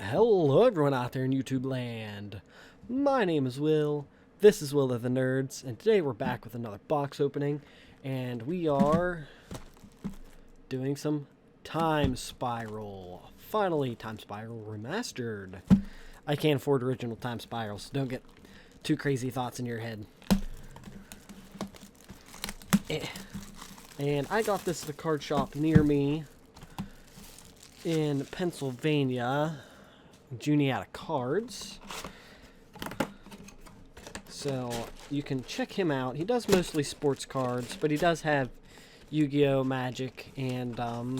Hello everyone out there in YouTube land. My name is Will. This is Will of the Nerds, and today we're back with another box opening, and we are doing some Time Spiral. Finally, Time Spiral Remastered. I can't afford original Time Spirals, so don't get too crazy thoughts in your head. And I got this at a card shop near me in Pennsylvania. Juniata Cards. So you can check him out. He does mostly sports cards, but he does have Yu-Gi-Oh, Magic, and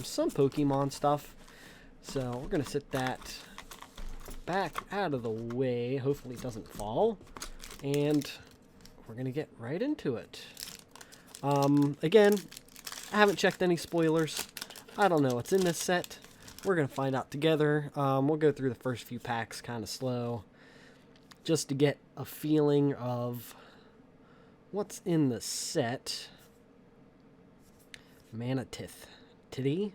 some Pokemon stuff. So we're going to set that back out of the way. Hopefully it doesn't fall. And we're going to get right into it. Again, I haven't checked any spoilers. I don't know what's in this set. We're going to find out together. We'll go through the first few packs kind of slow, just to get a feeling of what's in the set. Mana Tith. Titty.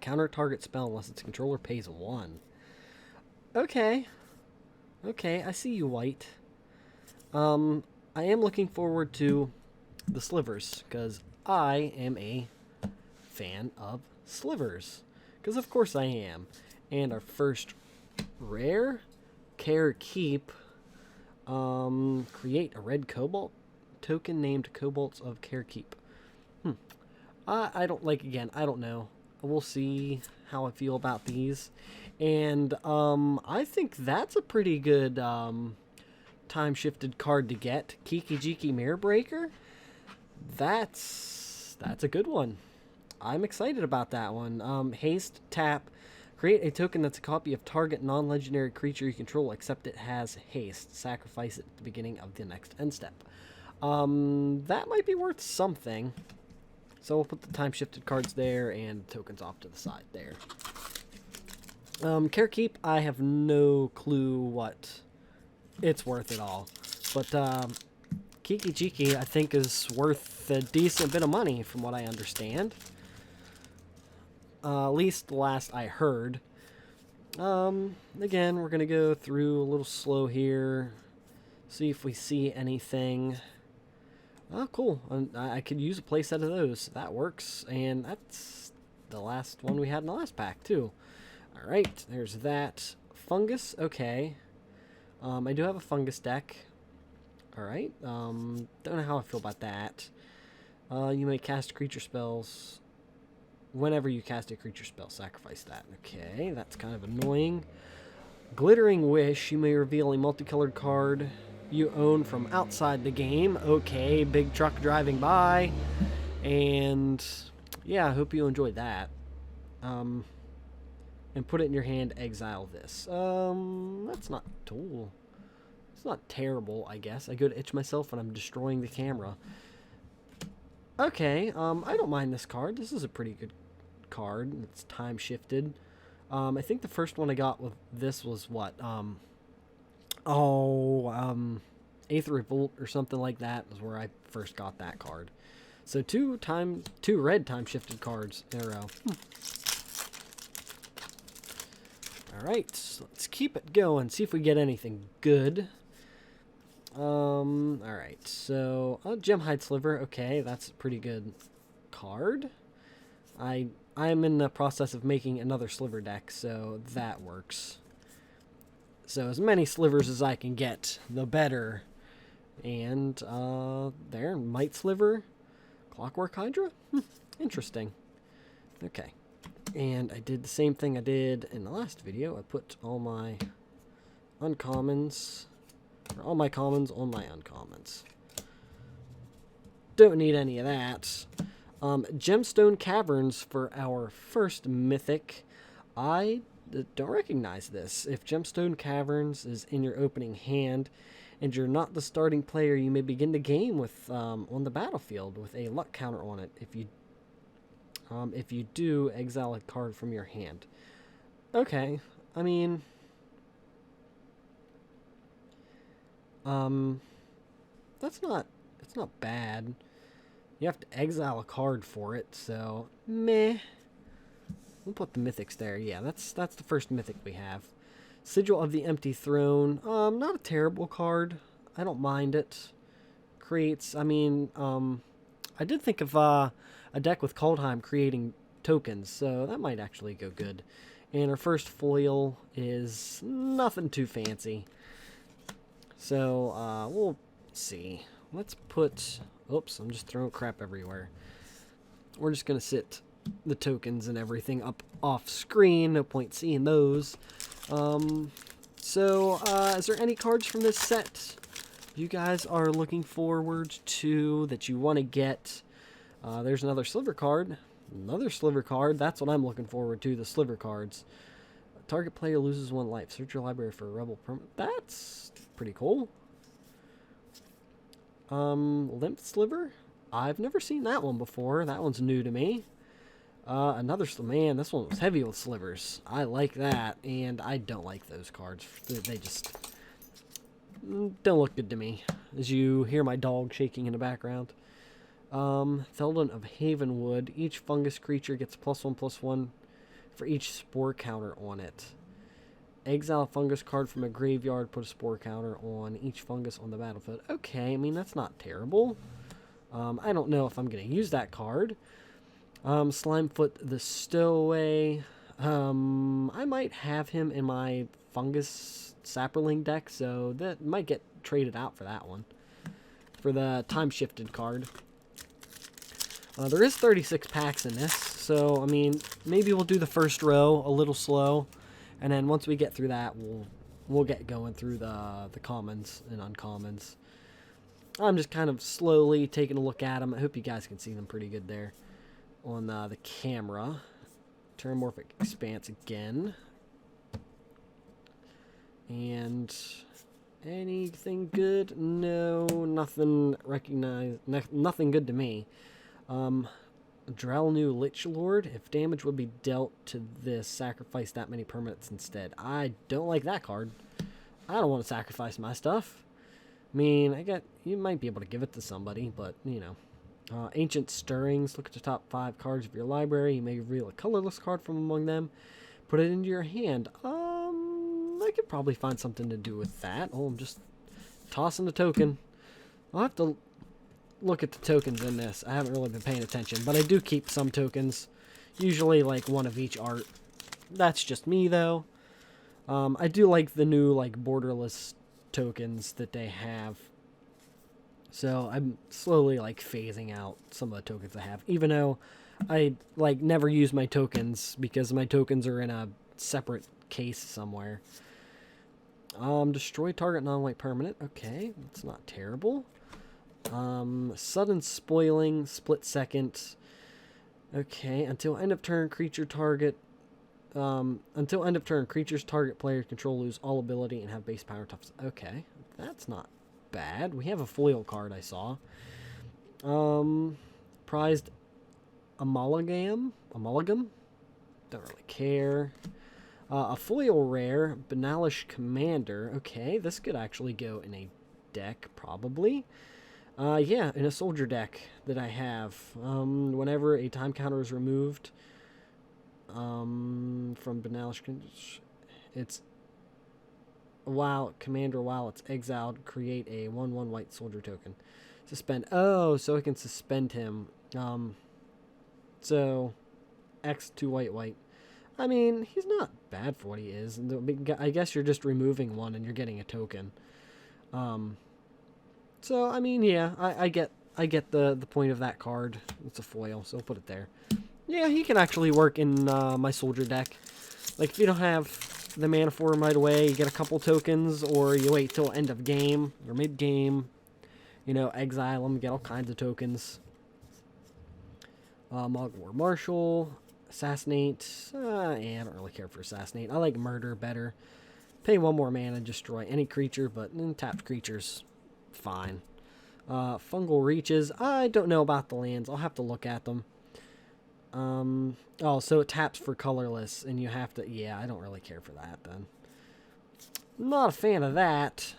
Counter target spell unless its controller pays 1. Okay, I see you, White. I am looking forward to the slivers, because I am a fan of slivers. Because of course I am. And our first rare, Care Keep, create a red cobalt token named Cobalts of Care Keep. I don't I don't know. We'll see how I feel about these. And I think that's a pretty good time-shifted card to get. Kiki Jiki Mirror Breaker. That's a good one. I'm excited about that one. Haste, tap, create a token that's a copy of target non-legendary creature you control, except it has haste. Sacrifice it at the beginning of the next end step. That might be worth something. So we'll put the time-shifted cards there and tokens off to the side there. Care Keep, I have no clue what it's worth at all. But Kiki Jiki, I think, is worth a decent bit of money from what I understand. At least the last I heard. Again, we're going to go through a little slow here. See if we see anything. Oh, cool. I could use a playset of those. That works. And that's the last one we had in the last pack, too. Alright, there's that. Fungus, okay. I do have a fungus deck. Alright, don't know how I feel about that. You may cast creature spells. Whenever you cast a creature spell, sacrifice that. Okay, that's kind of annoying. Glittering Wish, you may reveal a multicolored card you own from outside the game. Okay, big truck driving by. And yeah, I hope you enjoyed that. And put it in your hand, exile this. That's not cool. It's not terrible, I guess. I go to itch myself when I'm destroying the camera. Okay, I don't mind this card. This is a pretty good card. It's time shifted. I think the first one I got with this was what? Aether Revolt or something like that was where I first got that card. So two red time shifted cards in a row. Alright, so let's keep it going. See if we get anything good. Alright, so Gemhide Sliver, okay, that's a pretty good card. I'm in the process of making another sliver deck, so that works. So as many slivers as I can get, the better. And there, Might Sliver, Clockwork Hydra? Interesting. Okay. And I did the same thing I did in the last video. I put all my uncommons, or all my commons on my uncommons. Don't need any of that. Gemstone Caverns for our first mythic. I don't recognize this. If Gemstone Caverns is in your opening hand and you're not the starting player, you may begin the game with on the battlefield with a luck counter on it. If you do, exile a card from your hand. Okay, I mean, it's not bad. You have to exile a card for it, so meh. We'll put the mythics there. Yeah, that's the first mythic we have. Sigil of the Empty Throne. Not a terrible card. I don't mind it. Creates, I mean, I did think of a deck with Kaldheim creating tokens, so that might actually go good. And our first foil is nothing too fancy. So, we'll see. Let's put... Oops, I'm just throwing crap everywhere. We're just going to sit the tokens and everything up off screen. No point seeing those. Is there any cards from this set you guys are looking forward to that you want to get? There's another sliver card. Another sliver card. That's what I'm looking forward to, the sliver cards. Target player loses 1 life. Search your library for a rebel permanent. That's pretty cool. Limp Sliver? I've never seen that one before. That one's new to me. Another... Man, this one was heavy with slivers. I like that, and I don't like those cards. They just don't look good to me. As you hear my dog shaking in the background. Theldon of Havenwood. Each fungus creature gets +1/+1 for each spore counter on it. Exile a fungus card from a graveyard. Put a spore counter on each fungus on the battlefield. Okay, I mean, that's not terrible. I don't know if I'm going to use that card. Slimefoot the Stowaway. I might have him in my fungus sapperling deck, so that might get traded out for that one. For the time-shifted card. There is 36 packs in this, so, I mean, maybe we'll do the first row a little slow, and then once we get through that, we'll get going through the commons and uncommons. I'm just kind of slowly taking a look at them. I hope you guys can see them pretty good there on the camera. Terramorphic Expanse again. And anything good? No, nothing recognized. Nothing good to me. Drellnu Lichlord. If damage would be dealt to this, sacrifice that many permanents instead. I don't like that card. I don't want to sacrifice my stuff. I mean, you might be able to give it to somebody, but, you know. Ancient Stirrings. Look at the top 5 cards of your library. You may reveal a colorless card from among them. Put it into your hand. I could probably find something to do with that. Oh, I'm just tossing the token. I'll have to look at the tokens in this. I haven't really been paying attention, but I do keep some tokens. Usually, like, one of each art. That's just me, though. I do like the new, like, borderless tokens that they have. So I'm slowly like phasing out some of the tokens I have, even though I like never use my tokens because my tokens are in a separate case somewhere. Destroy target non-white permanent. Okay, that's not terrible. Sudden spoiling, split second. Okay, until end of turn, creature target. Until end of turn, creatures target player control lose all ability and have base power toughness. Okay, that's not bad. We have a foil card I saw. Prized Amalgam? Don't really care. A foil rare, Banalish Commander. Okay, this could actually go in a deck, probably. Yeah, in a soldier deck that I have. Whenever a time counter is removed from Banalish, it's while it's exiled, create a 1/1 white soldier token. Suspend. Oh, so I can suspend him. So X 2 white. I mean, he's not bad for what he is. I guess you're just removing one and you're getting a token. So I mean, yeah, I get the point of that card. It's a foil, so I'll put it there. Yeah, he can actually work in my soldier deck. Like if you don't have the mana for him right away, you get a couple tokens, or you wait till end of game or mid game. You know, exile him, get all kinds of tokens. Mogwar Marshal, Assassinate. I don't really care for Assassinate. I like Murder better. Pay 1 more mana, destroy any creature, but tapped creatures, fine. Fungal Reaches. I don't know about the lands. I'll have to look at them. Oh, so it taps for colorless, and you have to... Yeah, I don't really care for that, then. Not a fan of that.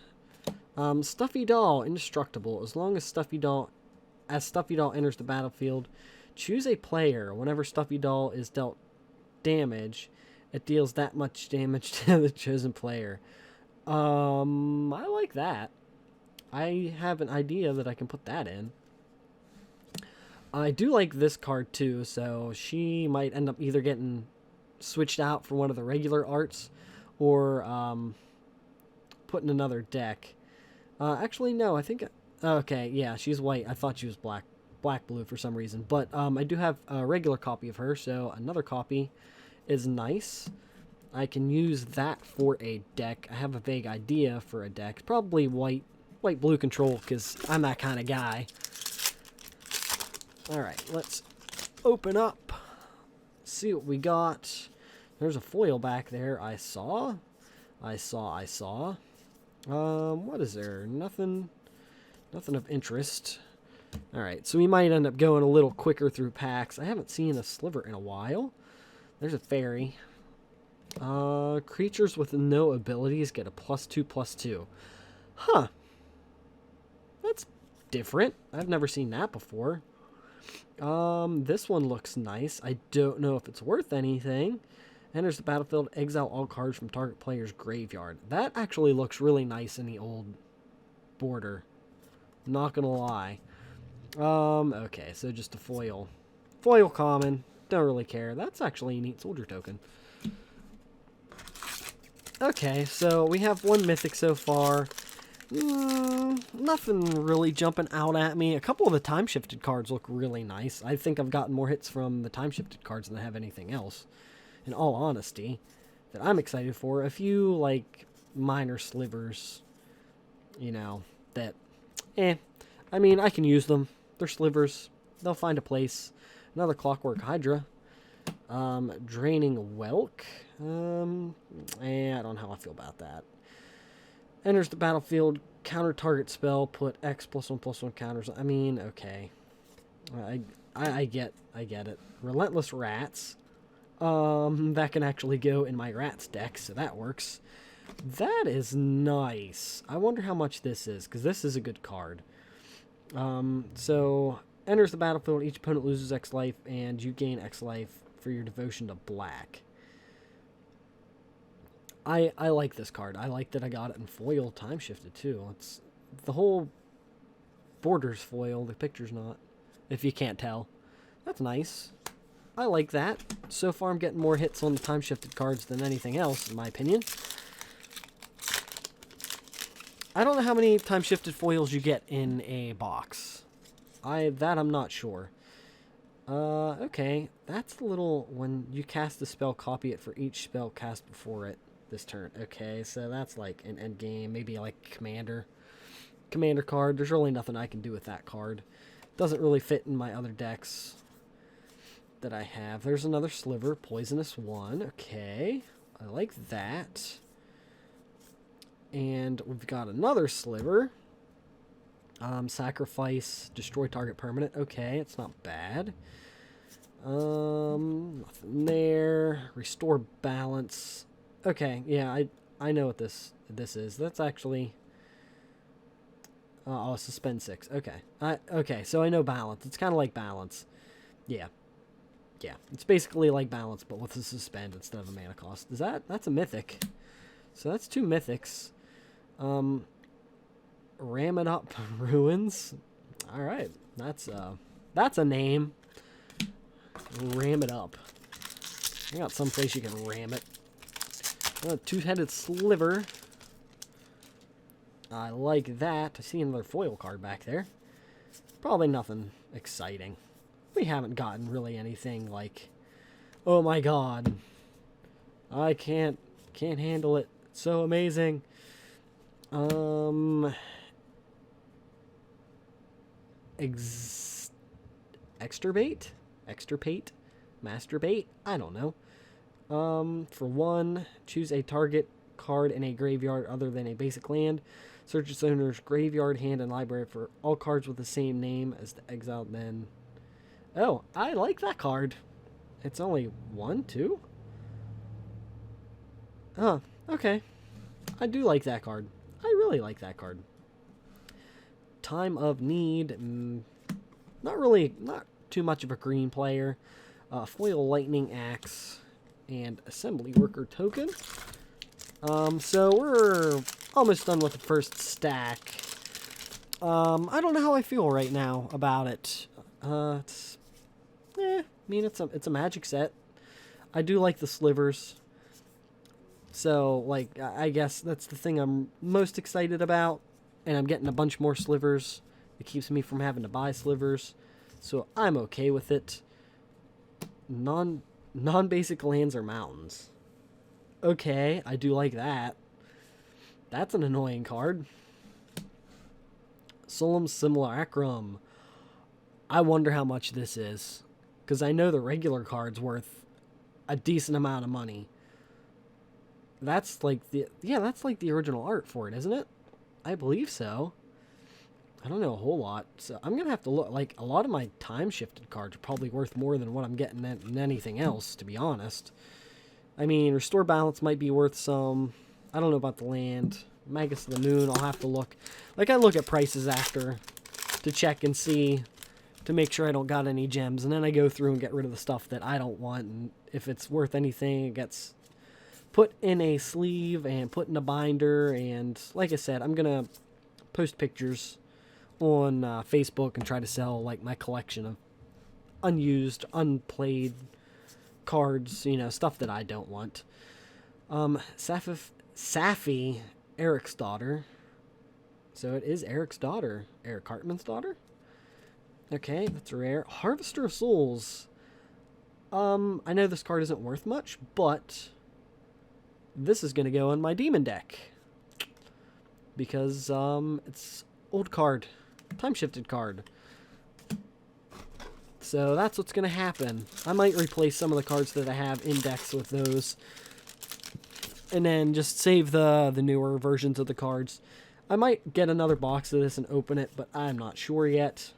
Stuffy Doll, indestructible. As long as Stuffy Doll enters the battlefield, choose a player. Whenever Stuffy Doll is dealt damage, It deals that much damage to the chosen player. I like that. I have an idea that I can put that in. I do like this card too, so she might end up either getting switched out for one of the regular arts or put in another deck. Actually, no, I think... Okay, yeah, she's white. I thought she was black-blue for some reason. But I do have a regular copy of her, so another copy is nice. I can use that for a deck. I have a vague idea for a deck. Probably white-blue control, because I'm that kind of guy. Alright, let's open up. See what we got. There's a foil back there. I saw. What is there? Nothing of interest. Alright, so we might end up going a little quicker through packs. I haven't seen a sliver in a while. There's a fairy. Creatures with no abilities get a +2/+2. Huh. That's different. I've never seen that before. This one looks nice. I don't know if it's worth anything. Enters the battlefield, exile all cards from target player's graveyard. That actually looks really nice in the old border. Not gonna lie. Okay, so just a foil. Foil common. Don't really care. That's actually a neat soldier token. Okay, so we have one mythic so far. Nothing really jumping out at me. A couple of the time-shifted cards look really nice. I think I've gotten more hits from the time-shifted cards than I have anything else, in all honesty, that I'm excited for. A few, like, minor slivers, you know, that, I mean, I can use them. They're slivers. They'll find a place. Another Clockwork Hydra. Draining Welk. I don't know how I feel about that. Enters the battlefield, counter target spell, put X +1/+1 counters. I mean, okay. I get it. Relentless Rats. That can actually go in my Rats deck, so that works. That is nice. I wonder how much this is, because this is a good card. So, enters the battlefield, each opponent loses X life, and you gain X life for your devotion to black. I like this card. I like that I got it in foil time shifted too. It's the whole border's foil, the picture's not, if you can't tell. That's nice. I like that. So far I'm getting more hits on the time shifted cards than anything else, in my opinion. I don't know how many time shifted foils you get in a box. I'm not sure. Okay. That's a little, when you cast a spell, copy it for each spell cast before it this turn. Okay, so that's like an end game, maybe like commander card. There's really nothing I can do with that card. Doesn't really fit in my other decks that I have. There's another sliver, poisonous one. Okay, I like that. And we've got another sliver. Sacrifice, destroy target permanent. Okay, it's not bad. Nothing there. Restore balance. Okay, yeah, I know what this is. That's actually... oh, suspend 6. Okay. Okay, so I know balance. It's kind of like balance. Yeah. Yeah, it's basically like balance, but with a suspend instead of a mana cost. That's a mythic. So that's 2 mythics. Ram it up ruins. Alright, that's a name. Ram it up. I got some place you can ram it. A 2-headed sliver. I like that. I see another foil card back there. Probably nothing exciting. We haven't gotten really anything like, oh my god, I can't handle it. It's so amazing. Extirpate? Masturbate? I don't know. For 1, choose a target card in a graveyard other than a basic land. Search its owner's graveyard, hand, and library for all cards with the same name as the exiled men. Oh, I like that card. It's only 1, 2? Oh, okay. I do like that card. I really like that card. Time of Need. Not too much of a green player. Foil Lightning Axe. and assembly worker token. So we're almost done with the first stack. I don't know how I feel right now about it. I mean, it's a magic set. I do like the slivers. So, like, I guess that's the thing I'm most excited about. And I'm getting a bunch more slivers. It keeps me from having to buy slivers. So I'm okay with it. Non-basic lands or mountains. Okay, I do like that. That's an annoying card. Solemn Simulacrum. I wonder how much this is. Because I know the regular card's worth a decent amount of money. That's like that's like the original art for it, isn't it? I believe so. I don't know a whole lot, so I'm gonna have to look. Like, a lot of my time-shifted cards are probably worth more than what I'm getting in anything else, to be honest. I mean, Restore Balance might be worth some. I don't know about the land. Magus of the Moon, I'll have to look. Like, I look at prices after to check and see, to make sure I don't got any gems, and then I go through and get rid of the stuff that I don't want, and if it's worth anything, it gets put in a sleeve and put in a binder, and like I said, I'm gonna post pictures on Facebook and try to sell, like, my collection of unused, unplayed cards, you know, stuff that I don't want. Safi, Eric's daughter. So it is Eric's daughter. Eric Hartman's daughter? Okay, that's rare. Harvester of Souls. I know this card isn't worth much, but this is going to go in my demon deck. Because, it's old card. Time-shifted card. So that's what's going to happen. I might replace some of the cards that I have in decks with those. And then just save the newer versions of the cards. I might get another box of this and open it, but I'm not sure yet.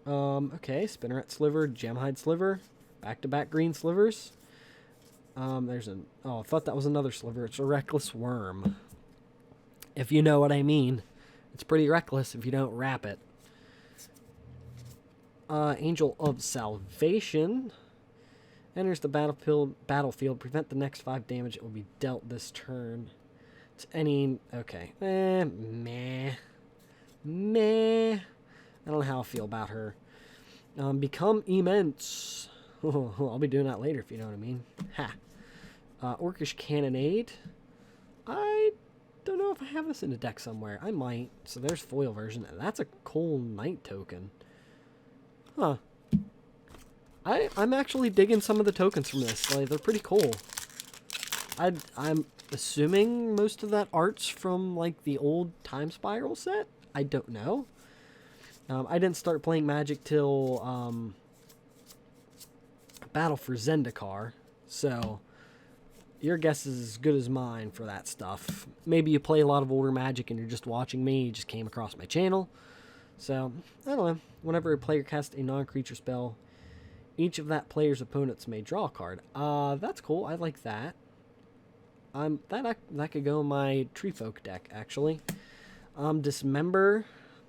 Okay, Spinneret Sliver, Gemhide Sliver, back-to-back green slivers. There's an... Oh, I thought that was another sliver. It's a Reckless Worm. If you know what I mean. It's pretty reckless if you don't wrap it. Angel of Salvation. Enters the battlefield. Prevent the next 5 damage it will be dealt this turn. It's any... Okay. Meh. I don't know how I feel about her. Become Immense. I'll be doing that later if you know what I mean. Ha. Orcish Cannonade. I don't know if I have this in a deck somewhere. I might. So there's foil version. That's a Cold Knight token. Huh. I'm actually digging some of the tokens from this. Like, they're pretty cool. I'm assuming most of that art's from, like, the old Time Spiral set. I don't know. I didn't start playing Magic till Battle for Zendikar, so your guess is as good as mine for that stuff. Maybe you play a lot of older Magic and you're just watching me, you just came across my channel. So, I don't know. Whenever a player casts a non-creature spell, each of that player's opponents may draw a card. That's cool. I like that. That could go in my Treefolk deck, actually. Dismember.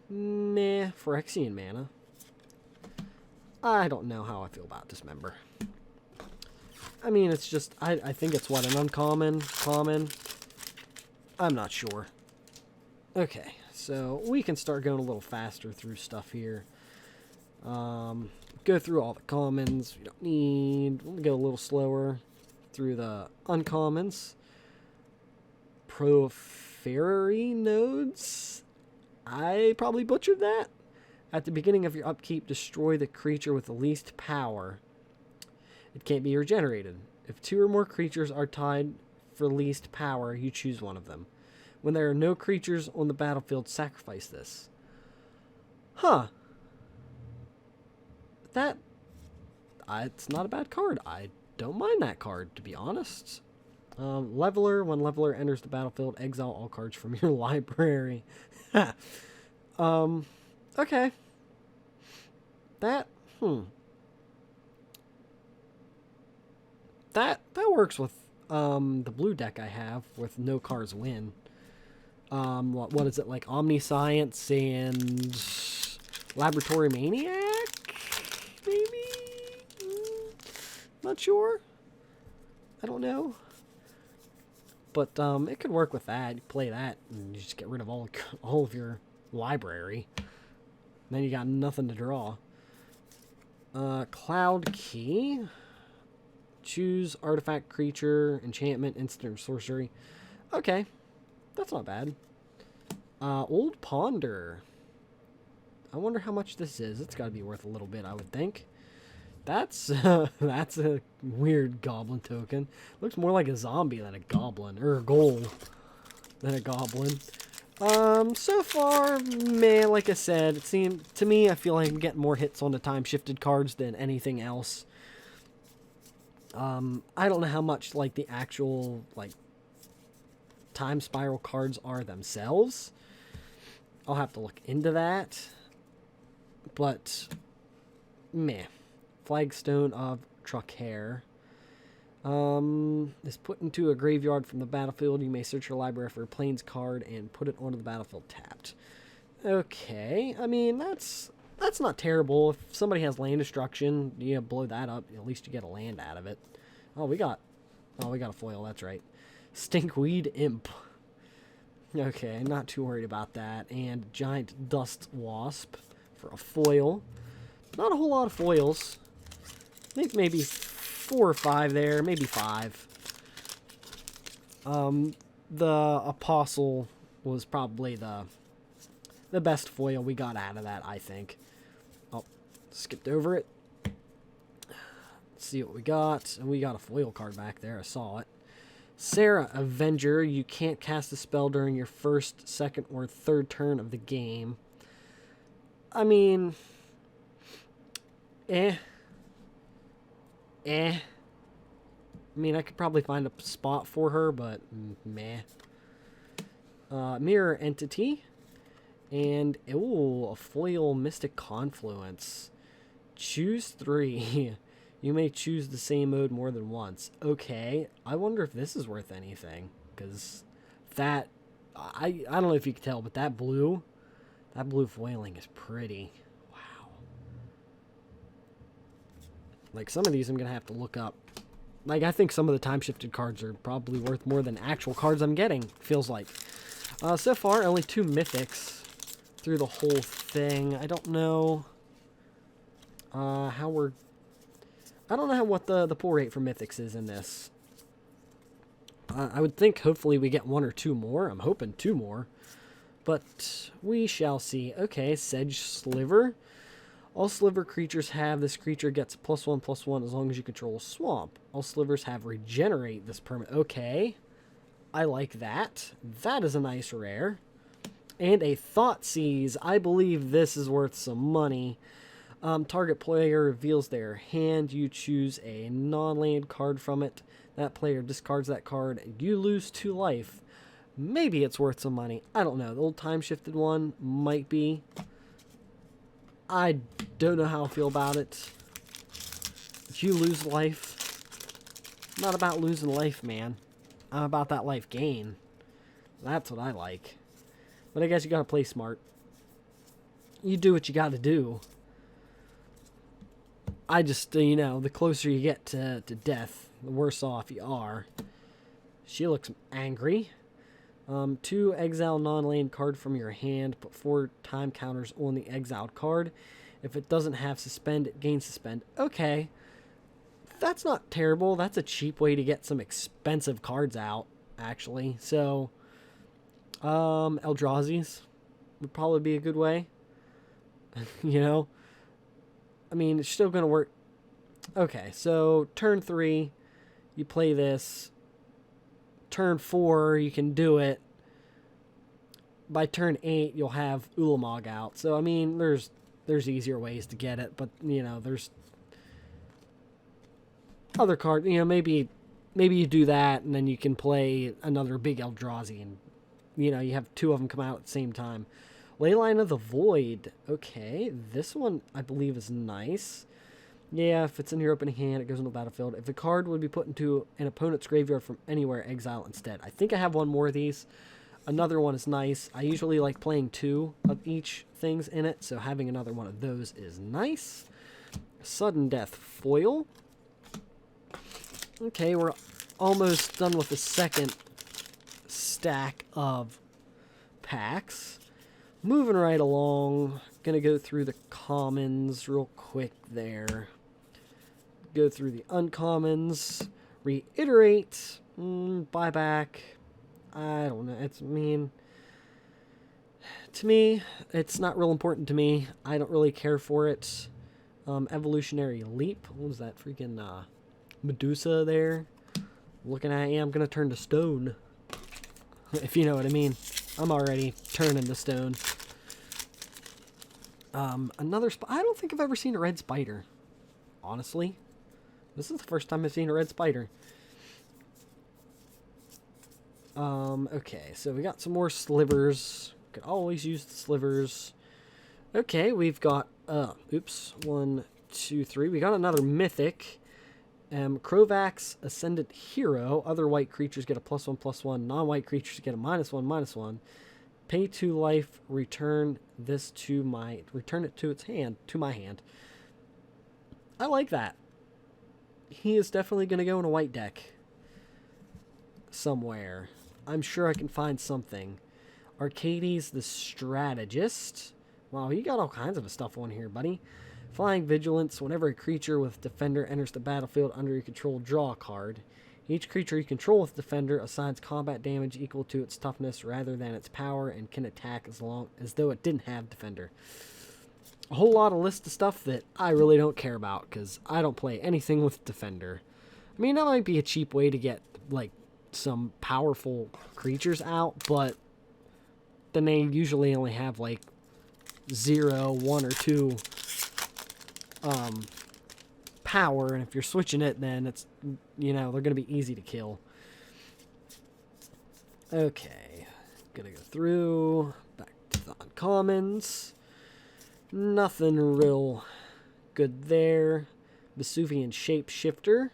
Meh. Phyrexian mana. I don't know how I feel about Dismember. I mean, it's just... I think it's, what, an uncommon? Common? I'm not sure. Okay, so we can start going a little faster through stuff here. Go through all the commons. We don't need... We'll go a little slower through the uncommons. Proferi nodes. I probably butchered that. At the beginning of your upkeep, destroy the creature with the least power. It can't be regenerated. If 2 or more creatures are tied for least power, you choose one of them. When there are no creatures on the battlefield, sacrifice this. Huh. It's not a bad card. I don't mind that card, to be honest. Leveler. When Leveler enters the battlefield, exile all cards from your library. Okay. That works with the blue deck I have with no cards win. What is it, like Omniscience and Laboratory Maniac? Maybe? Not sure. I don't know. But it could work with that. You play that and you just get rid of all of your library. Then you got nothing to draw. Cloud Key. Choose artifact, creature, enchantment, instant, or sorcery. Okay, that's not bad. Old Ponder. I wonder how much this is. It's got to be worth a little bit, I would think. That's that's a weird goblin token. Looks more like a zombie than a goblin, or a ghoul than a goblin. So far, man, like I said, it seemed to me, I feel like I'm getting more hits on the time-shifted cards than anything else. I don't know how much, like, the actual, like, time spiral cards are themselves. I'll have to look into that. But, meh. Flagstone of Truckhair. Is put into a graveyard from the battlefield. You may search your library for a Plains card and put it onto the battlefield tapped. Okay, I mean, that's not terrible. If somebody has land destruction, you blow that up. At least you get a land out of it. Oh, we got a foil. That's right. Stinkweed Imp. Okay, not too worried about that. And Giant Dust Wasp for a foil. Not a whole lot of foils. I think maybe 4 or 5 there, maybe 5. The Apostle was probably the best foil we got out of that, I think. Oh, skipped over it. Let's see what we got. And we got a foil card back there, I saw it. Sarah Avenger, you can't cast a spell during your first, second, or third turn of the game. I mean, I mean, I could probably find a spot for her, but meh. Mirror Entity. And, ooh, a foil Mystic Confluence. Choose 3. You may choose the same mode more than once. Okay, I wonder if this is worth anything. Because that, I don't know if you can tell, but that blue foiling is pretty. Wow. Like, some of these I'm going to have to look up. Like, I think some of the time-shifted cards are probably worth more than actual cards I'm getting, feels like. So far, only 2 mythics through the whole thing. I don't know how we're... I don't know what the pull rate for mythics is in this. I would think hopefully we get 1 or 2 more. I'm hoping 2 more. But we shall see. Okay, Sedge Sliver. All sliver creatures have this creature gets +1/+1 as long as you control a swamp. All slivers have regenerate this permanent. Okay. I like that. That is a nice rare. And a Thoughtseize. I believe this is worth some money. Target player reveals their hand. You choose a non-land card from it. That player discards that card. You lose 2 life. Maybe it's worth some money. I don't know. The old time-shifted one might be. I don't know how I feel about it. You lose life. I'm not about losing life, man. I'm about that life gain. That's what I like. But I guess you gotta play smart. You do what you gotta do. I just, you know, the closer you get to death, the worse off you are. She looks angry. 2 exile non-land card from your hand. Put 4 time counters on the exiled card. If it doesn't have suspend, it gains suspend. Okay. That's not terrible. That's a cheap way to get some expensive cards out, actually. So, Eldrazi's would probably be a good way. You know? I mean, it's still going to work. Okay, so turn 3, you play this. Turn 4, you can do it. By turn 8, you'll have Ulamog out. So, I mean, there's easier ways to get it. But, you know, there's other cards. You know, maybe you do that, and then you can play another big Eldrazi. And, you know, you have 2 of them come out at the same time. Leyline of the Void. Okay, this one I believe is nice. Yeah, if it's in your opening hand, it goes into the battlefield. If the card would be put into an opponent's graveyard from anywhere, exile instead. I think I have 1 more of these. Another one is nice. I usually like playing 2 of each things in it, so having another one of those is nice. Sudden Death Foil. Okay, we're almost done with the second stack of packs. Moving right along, gonna go through the commons real quick there. Go through the uncommons, reiterate, buyback. I don't know. To me, it's not real important to me. I don't really care for it. Evolutionary leap. What was that freaking Medusa there? Looking at you, I'm gonna turn to stone. If you know what I mean. I'm already turning to stone. Another I don't think I've ever seen a red spider. Honestly. This is the first time I've seen a red spider. Okay, so we got some more slivers. Could always use the slivers. Okay, we've got, oops, 1, 2, 3. We got another mythic. Krovax, Ascendant Hero. Other white creatures get a +1/+1. Non-white creatures get a -1/-1. Pay 2 life. Return it to its hand, to my hand. I like that. He is definitely going to go in a white deck. Somewhere. I'm sure I can find something. Arcades the Strategist. Wow, you got all kinds of stuff on here, buddy. Flying Vigilance. Whenever a creature with Defender enters the battlefield under your control, draw a card. Each creature you control with Defender assigns combat damage equal to its toughness rather than its power and can attack as long as though it didn't have Defender. A whole lot of list of stuff that I really don't care about because I don't play anything with Defender. I mean, that might be a cheap way to get, like, some powerful creatures out, but then they usually only have, like, 0, 1, or 2 power, and if you're switching it, then it's, you know, they're going to be easy to kill. Okay, gonna go through, back to the uncommons. Nothing real good there. Vesuvian Shapeshifter.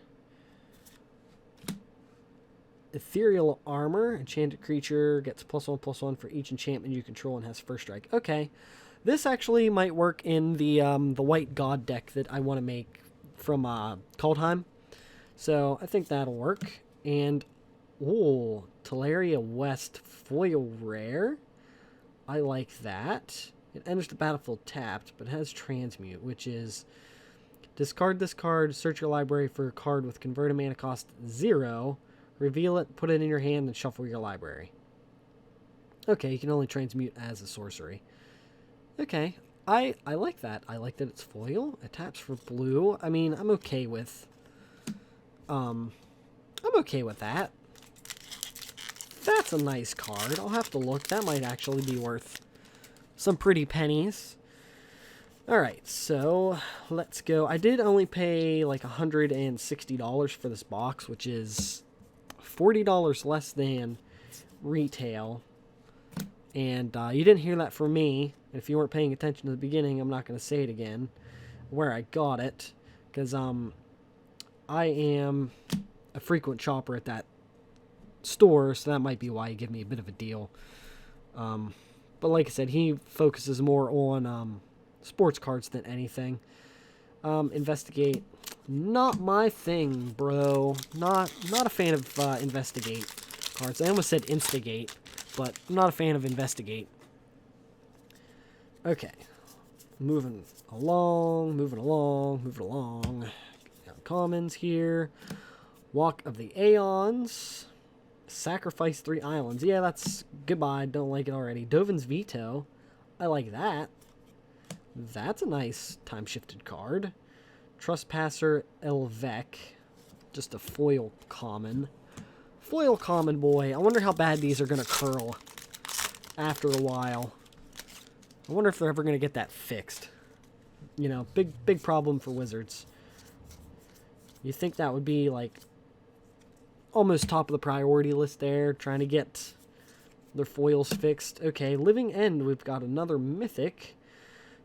Ethereal Armor. Enchanted creature gets +1/+1 for each enchantment you control and has first strike. Okay. This actually might work in the White God deck that I want to make from Kaldheim. So I think that'll work. And, ooh, Teleria West Foil Rare. I like that. It enters the battlefield tapped, but has Transmute, which is discard this card, search your library for a card with converted mana cost 0, reveal it, put it in your hand, and shuffle your library. Okay, you can only transmute as a sorcery. Okay, I like that. I like that it's foil. It taps for blue. I mean, I'm okay with that. That's a nice card. I'll have to look. That might actually be worth some pretty pennies. Alright, so let's go. I did only pay like $160 for this box, which is $40 less than retail. And you didn't hear that from me. If you weren't paying attention to the beginning, I'm not going to say it again, where I got it. Because I am a frequent shopper at that store, so that might be why he gave me a bit of a deal. But like I said, he focuses more on sports cards than anything. Investigate. Not my thing, bro. Not a fan of Investigate cards. I almost said Instigate, but I'm not a fan of Investigate. Okay. Moving along. Got commons here. Walk of the Aeons. Sacrifice 3 islands. Yeah, that's goodbye. Don't like it already. Dovin's Veto. I like that. That's a nice time-shifted card. Trespasser Elvec. Just a foil common. Foil common, boy. I wonder how bad these are going to curl after a while. I wonder if they're ever going to get that fixed. You know, big problem for Wizards. You think that would be, like, almost top of the priority list there, trying to get their foils fixed. Okay, Living End, we've got another mythic.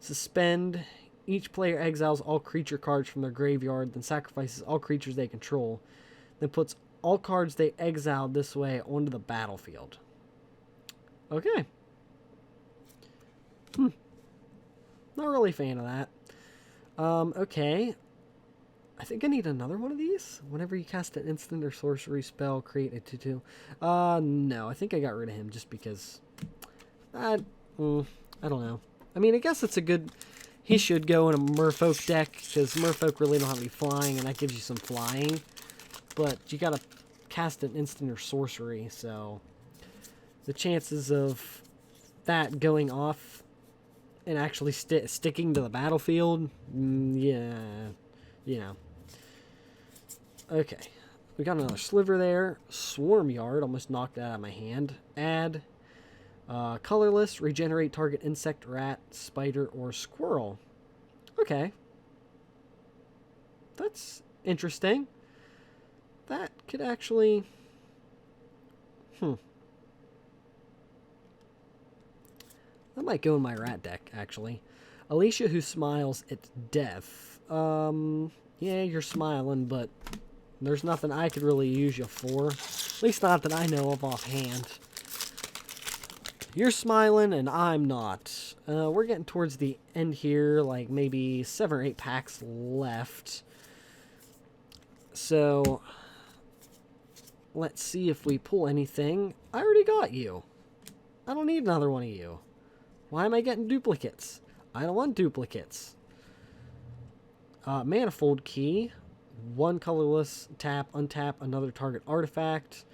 Suspend. Each player exiles all creature cards from their graveyard, then sacrifices all creatures they control, then puts all cards they exiled this way onto the battlefield. Okay. Not really a fan of that. Okay. I think I need another one of these. Whenever you cast an instant or sorcery spell, create a 2/2. No, I think I got rid of him just because. I don't know. I mean, I guess it's a good. He should go in a Merfolk deck because Merfolk really don't have any flying, and that gives you some flying. But you gotta cast an instant or sorcery, so the chances of that going off and actually sticking to the battlefield, yeah, you know. Okay, we got another sliver there. Swarm Yard, almost knocked that out of my hand. Add colorless, regenerate target insect, rat, spider, or squirrel. Okay, that's interesting. That could actually, that might go in my rat deck, actually. Alicia who smiles at death. Yeah, you're smiling, but there's nothing I could really use you for. At least not that I know of offhand. You're smiling, and I'm not. We're getting towards the end here, like maybe 7 or 8 packs left. So, let's see if we pull anything. I already got you. I don't need another one of you. Why am I getting duplicates? I don't want duplicates. Manifold Key. 1 colorless, tap, untap another target artifact.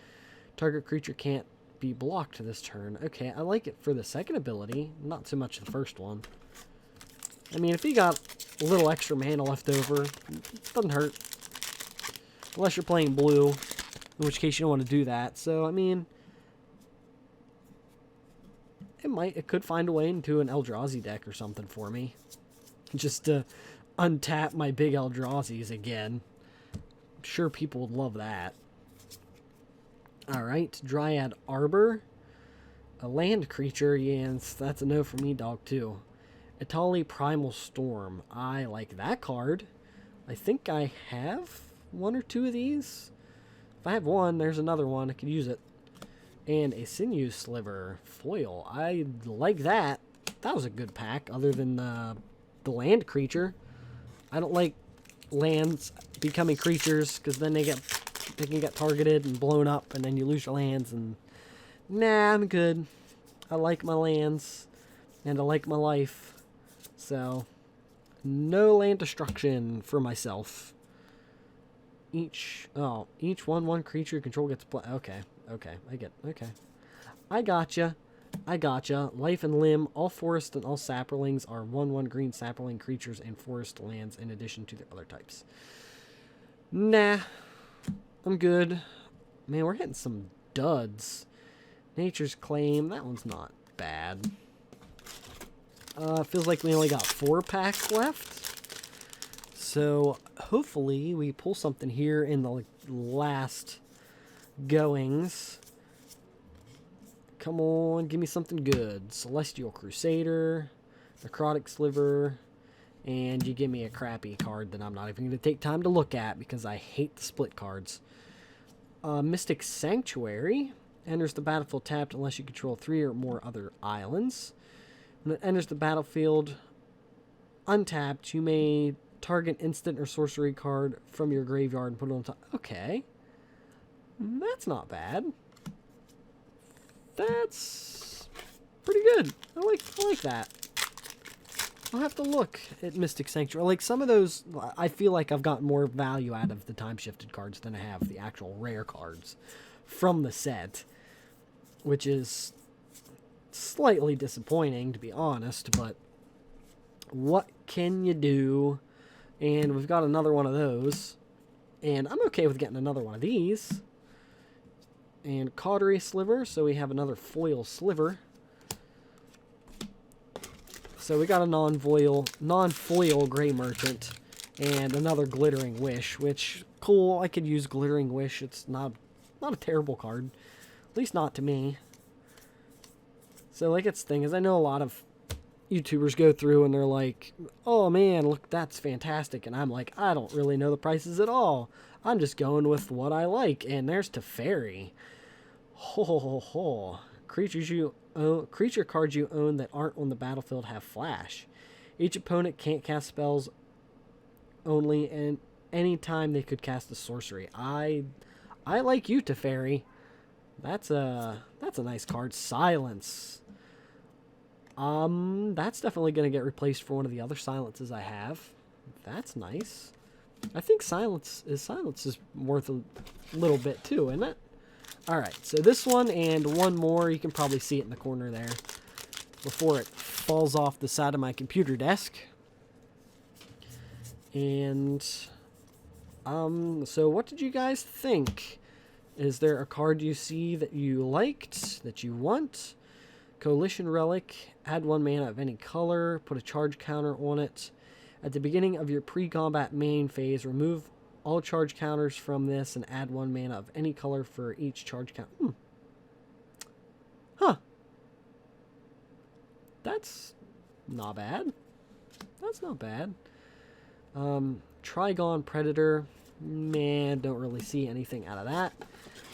Target creature can't be blocked this turn. Okay, I like it for the second ability, not so much the first one. I mean, if you got a little extra mana left over, it doesn't hurt. Unless you're playing blue, in which case you don't want to do that. So, I mean, it could find a way into an Eldrazi deck or something for me. Just to untap my big Eldrazi's again. I'm sure people would love that. Alright, Dryad Arbor. A land creature, yes, that's a no for me, dog, too. Itali Primal Storm. I like that card. I think I have 1 or 2 of these. If I have one, there's another one. I could use it. And a Sinew Sliver. Foil. I like that. That was a good pack, other than the land creature. I don't like lands becoming creatures, because then they can get targeted and blown up, and then you lose your lands, and nah, I'm good. I like my lands, and I like my life, so no land destruction for myself. Each 1/1 creature you control gets okay, I gotcha. Life and limb, all forest and all saplings are 1/1 green sapling creatures and forest lands in addition to the other types. Nah, I'm good. Man, we're hitting some duds. Nature's Claim, that one's not bad. Feels like we only got 4 packs left. So, hopefully we pull something here in the last goings. Come on, give me something good. Celestial Crusader, Necrotic Sliver, and you give me a crappy card that I'm not even going to take time to look at because I hate the split cards. Mystic Sanctuary enters the battlefield tapped unless you control 3 or more other islands. When it enters the battlefield untapped, you may target instant or sorcery card from your graveyard and put it on top. Okay. That's not bad. That's pretty good. I like that. I'll have to look at Mystic Sanctuary. Like, some of those, I feel like I've gotten more value out of the time-shifted cards than I have the actual rare cards from the set, which is slightly disappointing, to be honest, but what can you do? And we've got another one of those, and I'm okay with getting another one of these. And Cautery Sliver, so we have another foil sliver. So we got a non-foil Gray Merchant, and another Glittering Wish, which, cool, I could use Glittering Wish. It's not a terrible card. At least not to me. So, like, its thing is, I know a lot of YouTubers go through and they're like, oh man, look, that's fantastic. And I'm like, I don't really know the prices at all. I'm just going with what I like. And there's Teferi. Ho ho ho ho. Creature cards you own that aren't on the battlefield have flash. Each opponent can't cast spells only, and anytime they could cast a sorcery. I like you, Teferi. That's a nice card. Silence. That's definitely going to get replaced for one of the other silences I have. That's nice. I think silence is worth a little bit too, isn't it? Alright, so this one and one more. You can probably see it in the corner there before it falls off the side of my computer desk. And, so what did you guys think? Is there a card you see that you liked, that you want? Coalition Relic, add 1 mana of any color, put a charge counter on it. At the beginning of your pre-combat main phase, remove all charge counters from this and add 1 mana of any color for each charge count. Huh. That's not bad. That's not bad. Trigon Predator. Man, don't really see anything out of that.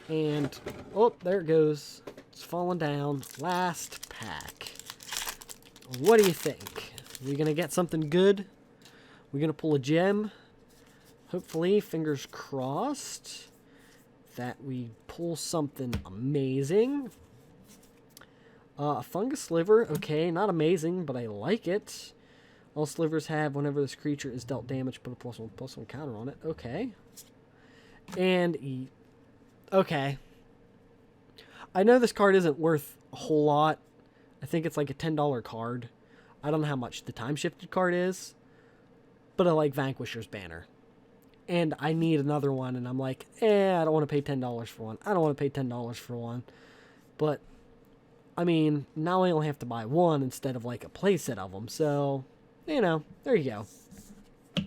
And, oh, there it goes. It's falling down. Last pack. What do you think? Are we going to get something good? We're going to pull a gem. Hopefully, fingers crossed, that we pull something amazing. A fungus sliver. Okay, not amazing, but I like it. All slivers have, whenever this creature is dealt damage, put a +1/+1 counter on it. Okay. And, okay. I know this card isn't worth a whole lot. I think it's like a $10 card. I don't know how much the time-shifted card is, but I like Vanquisher's Banner. And I need another one, and I'm like, I don't want to pay $10 for one. I don't want to pay $10 for one. But, I mean, now I only have to buy one instead of like a playset of them. So, you know, there you go.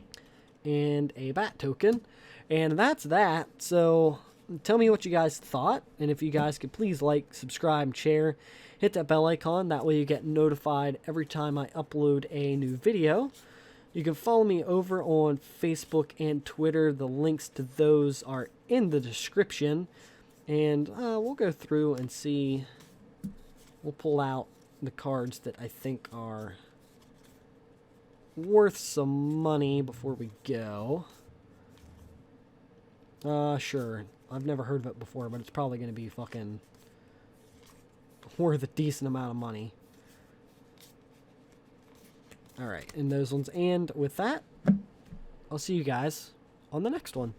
And a bat token. And that's that. So, tell me what you guys thought. And if you guys could please like, subscribe, share, hit that bell icon. That way you get notified every time I upload a new video. You can follow me over on Facebook and Twitter. The links to those are in the description. And we'll go through and see. We'll pull out the cards that I think are worth some money before we go. Sure. I've never heard of it before, but it's probably going to be fucking worth a decent amount of money. Alright, in those ones. And with that, I'll see you guys on the next one.